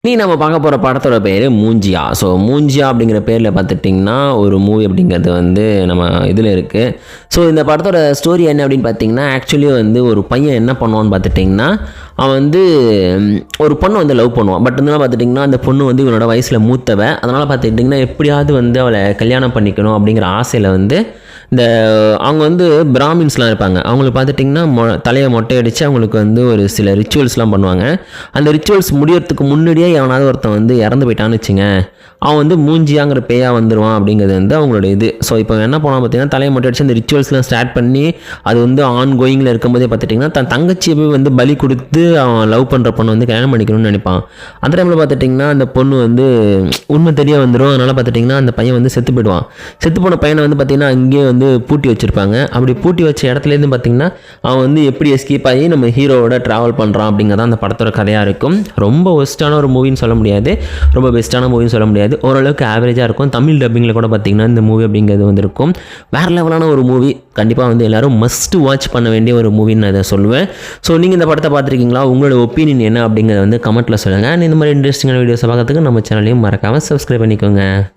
நீ நம்ம பார்க்க போகிற படத்தோட பேர் மூஞ்சியா. ஸோ மூஞ்சியா அப்படிங்கிற பேரில் பார்த்துட்டிங்கன்னா ஒரு மூவி அப்படிங்கிறது வந்து நம்ம இதில் இருக்குது. ஸோ இந்த படத்தோட ஸ்டோரி என்ன அப்படின்னு பார்த்தீங்கன்னா, ஆக்சுவலி வந்து ஒரு பையன் என்ன பண்ணுவான்னு பார்த்துட்டிங்கன்னா, அவன் வந்து ஒரு பொண்ணை வந்து லவ் பண்ணுவான். பட் இருந்தாலும் பார்த்துட்டிங்கன்னா அந்த பொண்ணு வந்து இவனோட வயசில் மூத்தவ. அதனால் பார்த்துக்கிட்டிங்கன்னா எப்படியாவது வந்து அவளை கல்யாணம் பண்ணிக்கணும் அப்படிங்கிற ஆசையில் வந்து இந்த அவங்க வந்து பிராமின்ஸ்லாம் இருப்பாங்க. அவங்களுக்கு பார்த்துட்டிங்கன்னா தலையை மொட்டை அடித்து அவங்களுக்கு வந்து ஒரு சில ரிச்சுவல்ஸ்லாம் பண்ணுவாங்க. அந்த ரிச்சுவல்ஸ் முடியறதுக்கு முன்னாடியே எவனாவது ஒருத்தன் வந்து இறந்து போயிட்டான்னு வச்சுங்க, அவன் வந்து மூஞ்சியாங்கிற பேயாக வந்துடுவான் அப்படிங்கிறது வந்து அவங்களோட இது. ஸோ இப்போ என்ன பண்ணால் பார்த்தீங்கன்னா தலையை மொட்டை அடித்து அந்த ரிச்சுவல்ஸ்லாம் ஸ்டார்ட் பண்ணி அது வந்து ஆன் கோயிங்கில் இருக்கும்போதே பார்த்துட்டிங்கன்னா தன் தங்கச்சியை போய் வந்து பலி கொடுத்து அவன் லவ் பண்ணுற பொண்ணை வந்து கல்யாணம் பண்ணிக்கணும்னு நினைப்பான். அந்த டைமில் பார்த்துட்டிங்கன்னா அந்த பொண்ணு வந்து உண்மை தெரிய வந்துடும். அதனால் பார்த்துட்டிங்கன்னா அந்த பையன் வந்து செத்து போயிடுவான். செத்து போன பையனை வந்து பார்த்திங்கன்னா அங்கேயே வந்து பூட்டி வச்சுருப்பாங்க. அப்படி பூட்டி வச்ச இடத்துலேருந்து பார்த்திங்கன்னா அவன் வந்து எப்படி எஸ்கேப் ஆகி நம்ம ஹீரோவோட ட்ராவல் பண்ணுறான் அப்படிங்கிறத அந்த படத்தோட கதையாக இருக்கும். ரொம்ப ஒஸ்ட்டான ஒரு மூவின்னு சொல்ல முடியாது, ரொம்ப பெஸ்ட்டான மூவின்னு சொல்ல முடியாது, ஓரளவுக்கு ஆவரேஜாக இருக்கும். தமிழ் டப்பிங்கில் கூட பார்த்திங்கன்னா இந்த மூவி அப்படிங்கிறது வந்து இருக்கும். வேறு லெவலான ஒரு மூவி. கண்டிப்பாக வந்து எல்லோரும் மஸ்ட் வாட்ச் பண்ண வேண்டிய ஒரு மூவின்னு நான் இதை சொல்லுவேன். ஸோ நீங்கள் இந்த படத்தை பார்த்துருக்கீங்களா? உங்களோட ஒப்பீனியன் என்ன அப்படிங்கிறத வந்து கமெண்ட்டில் சொல்லுங்கள். இந்த மாதிரி இன்ட்ரெஸ்டிங்கான வீடியோஸை பார்க்கறதுக்கு நம்ம சேனலையும் மறக்காமல் சப்ஸ்கிரைப் பண்ணிக்கோங்க.